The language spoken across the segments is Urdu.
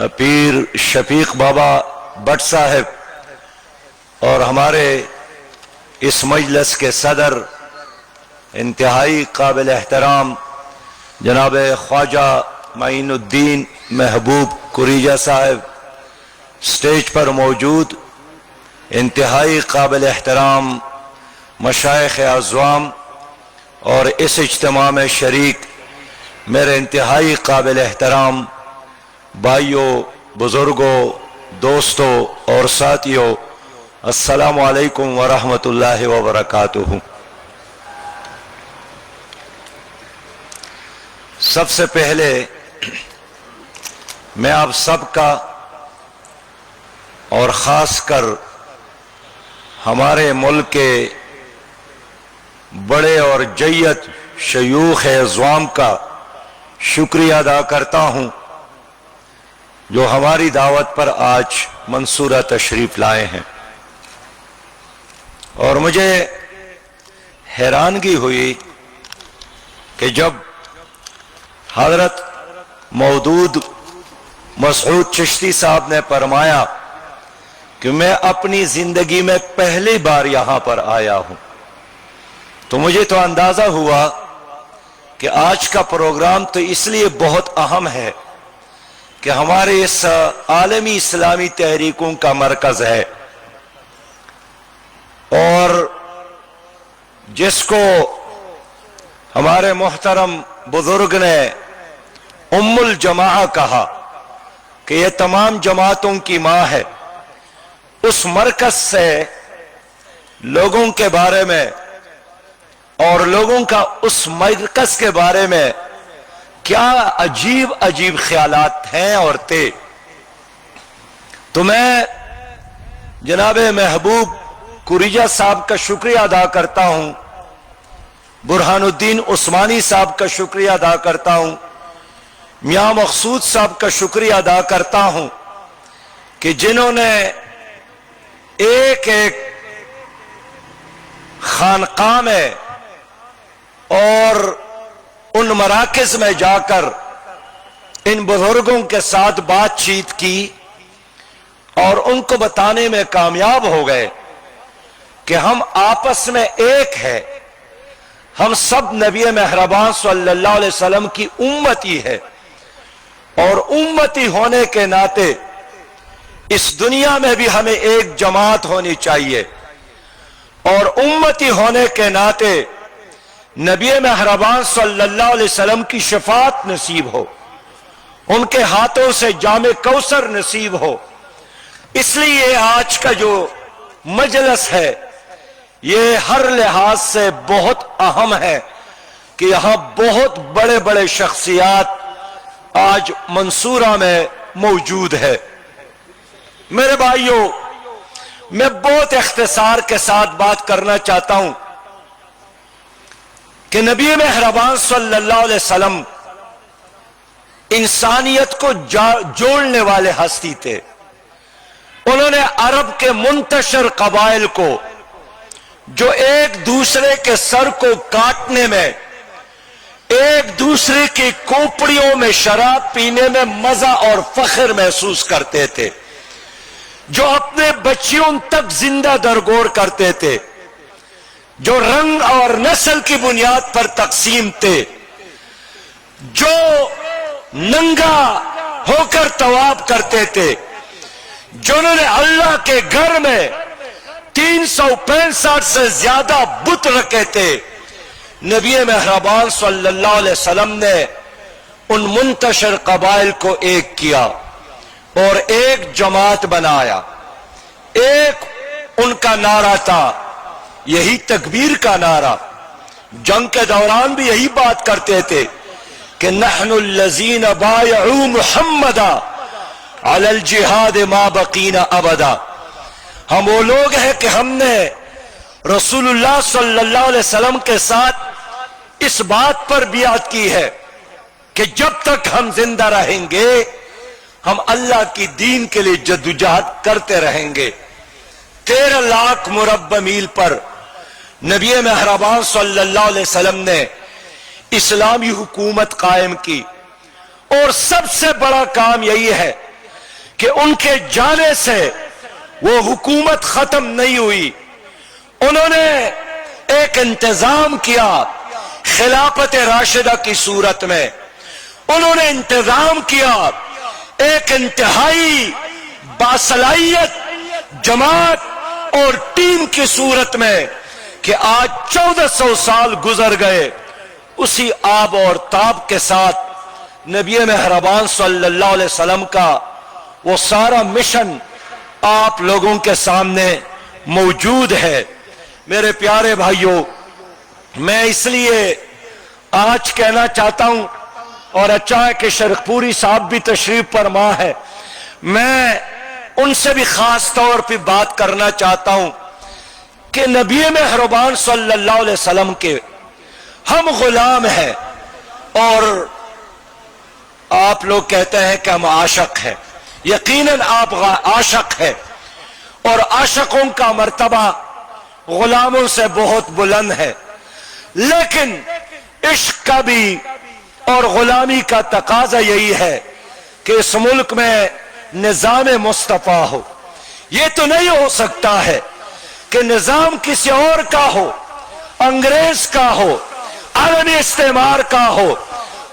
پیر شفیق بابا بٹ صاحب اور ہمارے اس مجلس کے صدر انتہائی قابل احترام جناب خواجہ معین الدین محبوب کریجہ صاحب، سٹیج پر موجود انتہائی قابل احترام مشائخ اعظام اور اس اجتماع میں شریک میرے انتہائی قابل احترام بھائیوں، بزرگوں، دوستوں اور ساتھیوں، السلام علیکم ورحمۃ اللہ وبرکاتہ۔ سب سے پہلے میں آپ سب کا اور خاص کر ہمارے ملک کے بڑے اور جید شیوخ اعظام کا شکریہ ادا کرتا ہوں جو ہماری دعوت پر آج منصورہ تشریف لائے ہیں، اور مجھے حیرانگی ہوئی کہ جب حضرت مودود مسعود چشتی صاحب نے فرمایا کہ میں اپنی زندگی میں پہلی بار یہاں پر آیا ہوں، تو مجھے تو اندازہ ہوا کہ آج کا پروگرام تو اس لیے بہت اہم ہے کہ ہمارے اس عالمی اسلامی تحریکوں کا مرکز ہے، اور جس کو ہمارے محترم بزرگ نے ام الجماع کہا کہ یہ تمام جماعتوں کی ماں ہے، اس مرکز سے لوگوں کے بارے میں اور لوگوں کا اس مرکز کے بارے میں کیا عجیب عجیب خیالات ہیں اور تھے، تو میں جناب محبوب کریجہ صاحب کا شکریہ ادا کرتا ہوں، برہان الدین عثمانی صاحب کا شکریہ ادا کرتا ہوں، میاں مقصود صاحب کا شکریہ ادا کرتا ہوں کہ جنہوں نے ایک ایک خانقاہ میں اور ان مراکز میں جا کر ان بزرگوں کے ساتھ بات چیت کی اور ان کو بتانے میں کامیاب ہو گئے کہ ہم آپس میں ایک ہے، ہم سب نبی مہربان صلی اللہ علیہ وسلم کی امتی ہے، اور امتی ہونے کے ناطے اس دنیا میں بھی ہمیں ایک جماعت ہونی چاہیے، اور امتی ہونے کے ناطے نبی مہربان صلی اللہ علیہ وسلم کی شفاعت نصیب ہو، ان کے ہاتھوں سے جام کوثر نصیب ہو۔ اس لیے آج کا جو مجلس ہے یہ ہر لحاظ سے بہت اہم ہے کہ یہاں بہت بڑے بڑے شخصیات آج منصورہ میں موجود ہے۔ میرے بھائیوں، میں بہت اختصار کے ساتھ بات کرنا چاہتا ہوں کہ نبی مہربان صلی اللہ علیہ وسلم انسانیت کو جوڑنے والے ہستی تھے۔ انہوں نے عرب کے منتشر قبائل کو جو ایک دوسرے کے سر کو کاٹنے میں، ایک دوسرے کی کھوپڑیوں میں شراب پینے میں مزہ اور فخر محسوس کرتے تھے، جو اپنے بچیوں تک زندہ درگور کرتے تھے، جو رنگ اور نسل کی بنیاد پر تقسیم تھے، جو ننگا ہو کر طواف کرتے تھے، جنہوں نے اللہ کے گھر میں 365 سے زیادہ بت رکھے تھے، نبی مہربان صلی اللہ علیہ وسلم نے ان منتشر قبائل کو ایک کیا اور ایک جماعت بنایا۔ ایک ان کا نعرہ تھا، یہی تکبیر کا نعرہ، جنگ کے دوران بھی یہی بات کرتے تھے کہ نحن الذین بایعوا محمدا علی الجہاد ما بقینا ابدا، ہم وہ لوگ ہیں کہ ہم نے رسول اللہ صلی اللہ علیہ وسلم کے ساتھ اس بات پر بیعت کی ہے کہ جب تک ہم زندہ رہیں گے ہم اللہ کی دین کے لیے جدوجہد کرتے رہیں گے۔ 13 لاکھ مربع میل پر نبی مہربان صلی اللہ علیہ وسلم نے اسلامی حکومت قائم کی، اور سب سے بڑا کام یہی ہے کہ ان کے جانے سے وہ حکومت ختم نہیں ہوئی. انہوں نے ایک انتظام کیا خلافت راشدہ کی صورت میں. انہوں نے انتظام کیا ایک انتہائی باصلاحیت جماعت اور ٹیم کی صورت میں کہ آج 1400 سال گزر گئے. اسی آب اور تاب کے ساتھ نبی مہربان صلی اللہ علیہ وسلم کا وہ سارا مشن آپ لوگوں کے سامنے موجود ہے. میرے پیارے بھائیوں، میں اس لیے آج کہنا چاہتا ہوں، اور اچھا ہے کہ شرخ پوری صاحب بھی تشریف فرما ہے، میں ان سے بھی خاص طور پہ بات کرنا چاہتا ہوں کہ نبی مہربان صلی اللہ علیہ وسلم کے ہم غلام ہیں، اور آپ لوگ کہتے ہیں کہ ہم عاشق ہیں. یقیناً آپ عاشق ہیں، اور عاشقوں کا مرتبہ غلاموں سے بہت بلند ہے. لیکن عشق کا بھی اور غلامی کا تقاضا یہی ہے کہ اس ملک میں نظام مصطفیٰ ہو. یہ تو نہیں ہو سکتا ہے کہ نظام کسی اور کا ہو، انگریز کا ہو، عالمی استعمار کا ہو،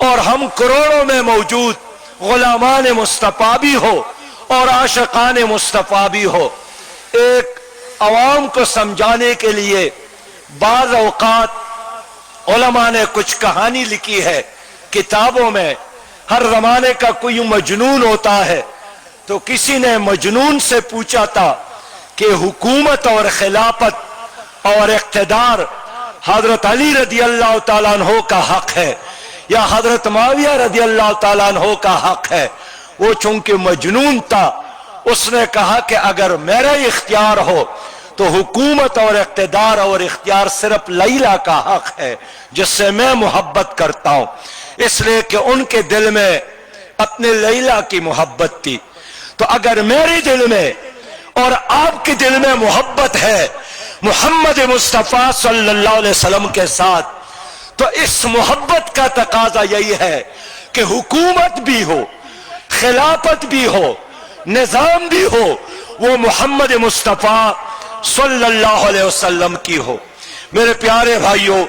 اور ہم کروڑوں میں موجود غلامان مصطفیٰ بھی ہو اور عاشقان مصطفیٰ بھی ہو. ایک عوام کو سمجھانے کے لیے بعض اوقات علماء نے کچھ کہانی لکھی ہے کتابوں میں. ہر زمانے کا کوئی مجنون ہوتا ہے، تو کسی نے مجنون سے پوچھا تھا کہ حکومت اور خلافت اور اقتدار حضرت علی رضی اللہ تعالیٰ عنہ کا حق ہے یا حضرت معاویہ رضی اللہ تعالیٰ عنہ کا حق ہے. وہ چونکہ مجنون تھا، اس نے کہا کہ اگر میرا اختیار ہو تو حکومت اور اقتدار اور اختیار صرف لیلا کا حق ہے، جس سے میں محبت کرتا ہوں، اس لیے کہ ان کے دل میں اپنے لیلا کی محبت تھی. تو اگر میرے دل میں اور آپ کے دل میں محبت ہے محمد مصطفیٰ صلی اللہ علیہ وسلم کے ساتھ، تو اس محبت کا تقاضا یہی ہے کہ حکومت بھی ہو، خلافت بھی ہو، نظام بھی ہو، وہ محمد مصطفیٰ صلی اللہ علیہ وسلم کی ہو. میرے پیارے بھائیوں،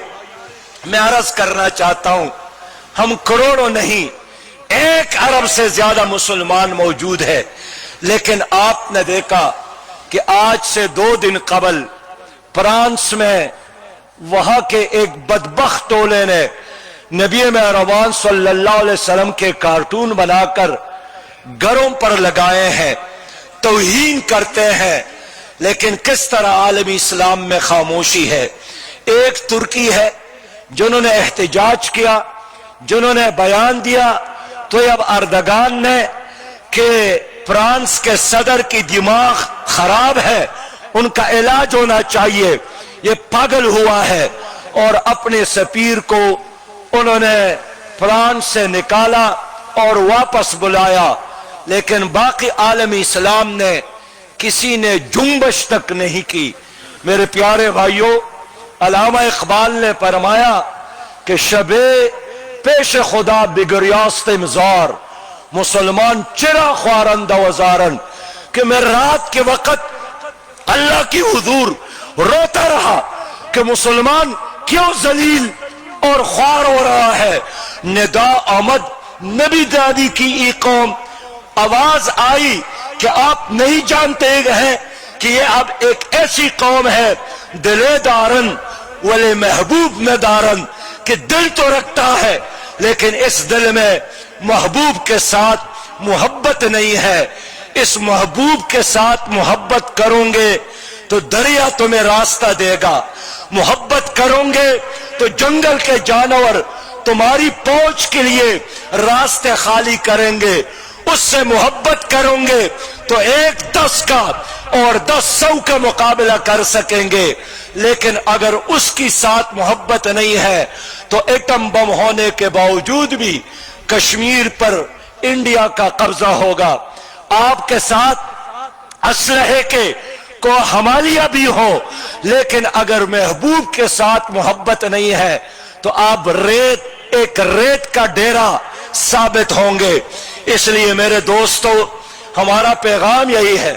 میں عرض کرنا چاہتا ہوں، ہم کروڑوں نہیں 1 ارب سے زیادہ مسلمان موجود ہے، لیکن آپ نے دیکھا کہ آج سے 2 دن قبل فرانس میں وہاں کے ایک بدبخت ٹولے نے نبی مہربان صلی اللہ علیہ وسلم کے کارٹون بنا کر گھروں پر لگائے ہیں، توہین کرتے ہیں. لیکن کس طرح عالمی اسلام میں خاموشی ہے. ایک ترکی ہے جنہوں نے احتجاج کیا، جنہوں نے بیان دیا، تو اب اردگان نے کہ فرانس کے صدر کی دماغ خراب ہے، ان کا علاج ہونا چاہیے، یہ پاگل ہوا ہے، اور اپنے سفیر کو انہوں نے فرانس سے نکالا اور واپس بلایا. لیکن باقی عالمی اسلام نے کسی نے جنبش تک نہیں کی. میرے پیارے بھائیوں، علامہ اقبال نے فرمایا کہ شب پیش خدا بگریاست مزار، مسلمان چرا خوارند وزارن، کہ میں رات کے وقت اللہ کی حضور روتا رہا کہ مسلمان کیوں ذلیل اور خوار ہو رہا ہے. ندا آمد نبی دادی کی ای قوم، آواز آئی کہ آپ نہیں جانتے ہیں کہ یہ اب ایک ایسی قوم ہے دلے دارن ولے محبوب ندارن، کہ دل تو رکھتا ہے لیکن اس دل میں محبوب کے ساتھ محبت نہیں ہے. اس محبوب کے ساتھ محبت کرو گے تو دریا تمہیں راستہ دے گا، محبت کرو گے تو جنگل کے جانور تمہاری پہنچ کے لیے راستے خالی کریں گے. اس سے محبت کرو گے تو 1 10 کا اور 10 100 کا مقابلہ کر سکیں گے. لیکن اگر اس کی ساتھ محبت نہیں ہے تو ایٹم بم ہونے کے باوجود بھی کشمیر پر انڈیا کا قبضہ ہوگا. آپ کے ساتھ اسلحے کے کو حمالیہ بھی ہو، لیکن اگر محبوب کے ساتھ محبت نہیں ہے تو آپ ایک ریت کا ڈیرا ثابت ہوں گے. اس لیے میرے دوستو، ہمارا پیغام یہی ہے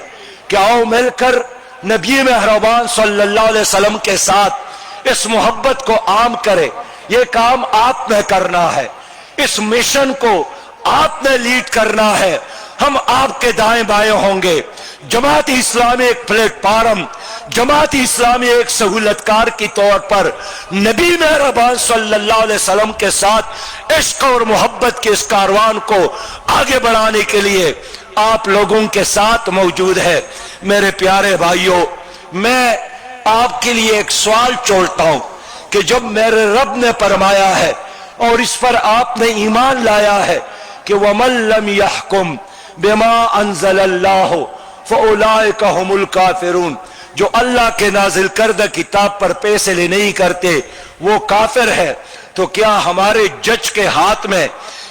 کہ آؤ مل کر نبی مہربان صلی اللہ علیہ وسلم کے ساتھ اس محبت کو عام کرے. یہ کام آپ نے کرنا ہے, اس مشن کو آپ نے لیڈ کرنا ہے. ہم آپ کے دائیں بائیں ہوں گے. جماعت اسلامی ایک پلیٹ فارم, جماعت اسلامی ایک سہولت کار کی طور پر نبی مہربان صلی اللہ علیہ وسلم کے ساتھ عشق اور محبت کے اس کاروان کو آگے بڑھانے کے لیے آپ لوگوں کے ساتھ موجود ہے. میرے پیارے بھائیوں, میں آپ کے لیے ایک سوال چھوڑتا ہوں کہ جب میرے رب نے فرمایا ہے اور اس پر آپ نے ایمان لایا ہے کہ وَمَن لَّمْ يَحْكُمْ بِمَا أَنزَلَ اللَّهُ فَأُولَٰئِكَ هُمُ الْكَافِرُونَ, جو اللہ کے نازل کردہ کتاب پر فیصلے نہیں کرتے وہ کافر ہے. تو کیا ہمارے جج کے ہاتھ میں,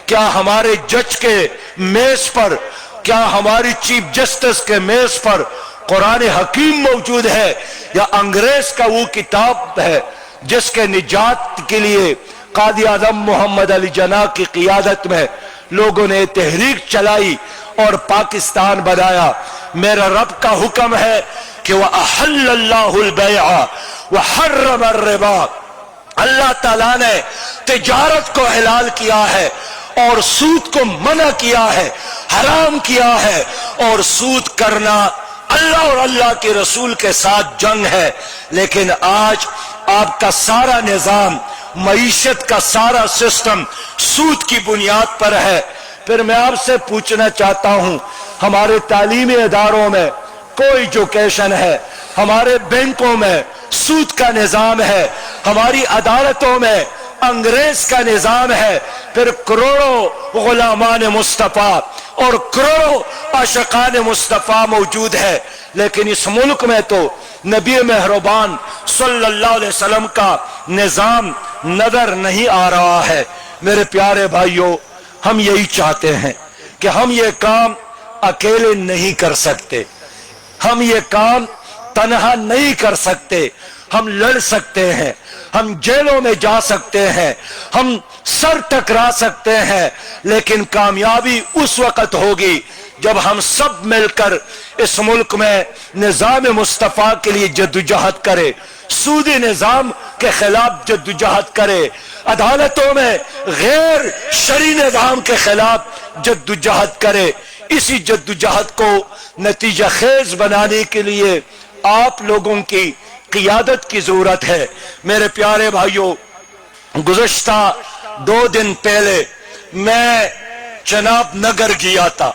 کیا ہمارے جج کے میز پر, کیا ہماری چیف جسٹس کے میز پر قرآن حکیم موجود ہے, یا انگریز کا وہ کتاب ہے جس کے نجات کے لیے قاضی اعظم محمد علی جناح کی قیادت میں لوگوں نے تحریک چلائی اور پاکستان بنایا؟ میرا رب کا حکم ہے کہ وَأَحَلَّ اللَّهُ الْبَيْعَ وَحَرَّمَ الرِّبَا, اللہ تعالیٰ نے تجارت کو حلال کیا ہے اور سود کو منع کیا ہے, حرام کیا ہے. اور سود کرنا اللہ اور اللہ کے رسول کے ساتھ جنگ ہے. لیکن آج آپ کا سارا نظام, معیشت کا سارا سسٹم سود کی بنیاد پر ہے. پھر میں آپ سے پوچھنا چاہتا ہوں, ہمارے تعلیمی اداروں میں کوئی ایجوکیشن ہے, ہمارے بینکوں میں سود کا نظام ہے, ہماری عدالتوں میں انگریز کا نظام ہے, پھر کروڑوں غلامان مصطفیٰ اور کروڑوں عاشقان مصطفیٰ موجود ہے. لیکن اس ملک میں تو نبی مہربان صلی اللہ علیہ وسلم کا نظام نظر نہیں آ رہا ہے. میرے پیارے بھائیوں, ہم یہی چاہتے ہیں کہ ہم یہ کام اکیلے نہیں کر سکتے, ہم یہ کام تنہا نہیں کر سکتے. ہم لڑ سکتے ہیں, ہم جیلوں میں جا سکتے ہیں, ہم سر ٹکرا سکتے ہیں, لیکن کامیابی اس وقت ہوگی جب ہم سب مل کر اس ملک میں نظام مصطفیٰ کے لیے جدوجہد کرے, سودی نظام کے خلاف جدوجہد کرے, عدالتوں میں غیر شرعی نظام کے خلاف جدوجہد کرے. اسی جدوجہد کو نتیجہ خیز بنانے کے لیے آپ لوگوں کی قیادت کی ضرورت ہے. میرے پیارے بھائیوں, گزشتہ 2 دن پہلے میں جناب نگر گیا تھا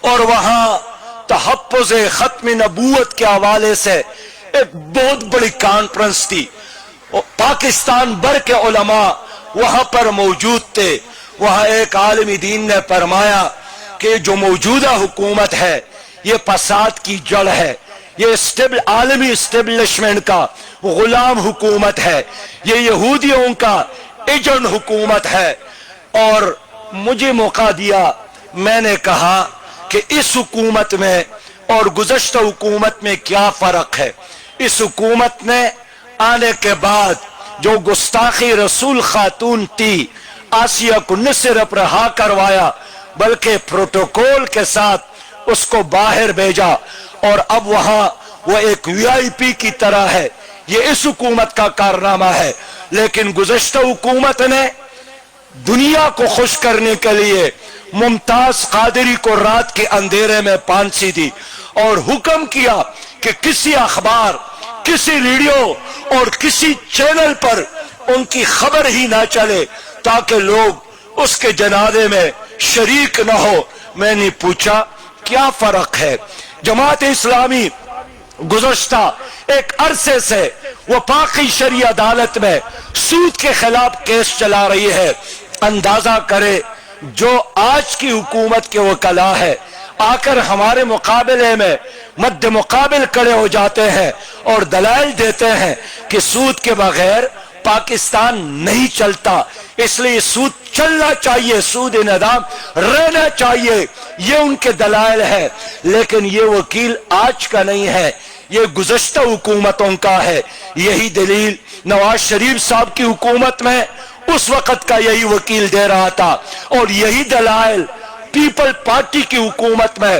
اور وہاں تحفظ ختم نبوت کے حوالے سے ایک بہت بڑی کانفرنس تھی. پاکستان بھر کے علماء وہاں پر موجود تھے. وہاں ایک عالم دین نے فرمایا کہ جو موجودہ حکومت ہے یہ فساد کی جڑ ہے, یہ عالمی اسٹیبلشمنٹ کا غلام حکومت ہے, یہ یہودیوں کا ایجنٹ حکومت ہے. اور مجھے موقع دیا, میں نے کہا کہ اس حکومت میں اور گزشتہ حکومت میں کیا فرق ہے. اس حکومت نے آنے کے بعد جو گستاخی رسول خاتون تھی, آسیہ کو نہ صرف رہا کروایا بلکہ پروٹوکول کے ساتھ اس کو باہر بھیجا, اور اب وہاں وہ ایک VIP کی طرح ہے. یہ اس حکومت کا کارنامہ ہے. لیکن گزشتہ حکومت نے دنیا کو خوش کرنے کے لیے ممتاز قادری کو رات کے اندھیرے میں پھانسی دی اور حکم کیا کہ کسی اخبار, کسی ریڈیو اور کسی چینل پر ان کی خبر ہی نہ چلے تاکہ لوگ اس کے جنازے میں شریک نہ ہو. میں نے پوچھا کیا فرق ہے؟ جماعت اسلامی گزشتہ ایک عرصے سے وفاقی شرعی عدالت میں سود کے خلاف کیس چلا رہی ہے. اندازہ کرے جو آج کی حکومت کے وکلا ہے آ کر ہمارے مقابلے میں مد مقابل کھڑے ہو جاتے ہیں اور دلائل دیتے ہیں کہ سود کے بغیر پاکستان نہیں چلتا, اس لیے سود چلنا چاہیے, سود نظام رہنا چاہیے, یہ ان کے دلائل ہے. لیکن یہ وکیل آج کا نہیں ہے, یہ گزشتہ حکومتوں کا ہے. یہی دلیل نواز شریف صاحب کی حکومت میں اس وقت کا یہی وکیل دے رہا تھا, اور یہی دلائل پیپل پارٹی کی حکومت میں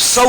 100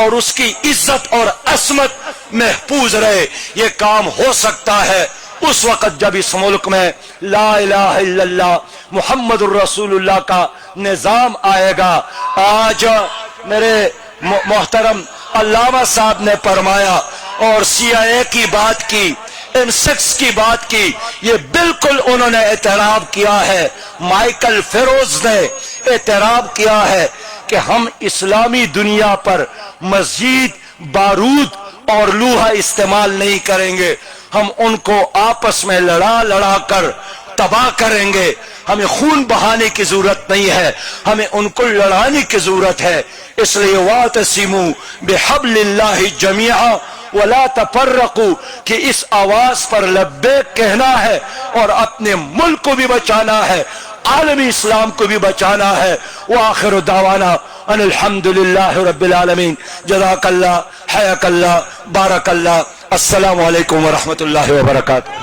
اور اس کی عزت اور عصمت محفوظ رہے. یہ کام ہو سکتا ہے اس وقت جب اس ملک میں لا الہ الا اللہ محمد الرسول اللہ کا نظام آئے گا. آج میرے محترم علامہ صاحب نے فرمایا اور CIA کی بات کی, M6 کی بات کی, یہ بالکل انہوں نے اعتراف کیا ہے. مائیکل فیروز نے اعتراف کیا ہے کہ ہم اسلامی دنیا پر مزید بارود اور لوہا استعمال نہیں کریں گے, ہم ان کو آپس میں لڑا لڑا کر تباہ کریں گے. ہمیں خون بہانے کی ضرورت نہیں ہے, ہمیں ان کو لڑانے کی ضرورت ہے. اس لیے واعتصموا بحبل اللہ جمیعا ولا تفرقوا, کہ اس آواز پر لبیک کہنا ہے اور اپنے ملک کو بھی بچانا ہے, عالمی اسلام کو بھی بچانا ہے. وآخر دعوانا ان الحمدللہ رب العالمین. جزاک اللہ, حیاک اللہ, بارک اللہ. السلام علیکم ورحمۃ اللہ وبرکاتہ.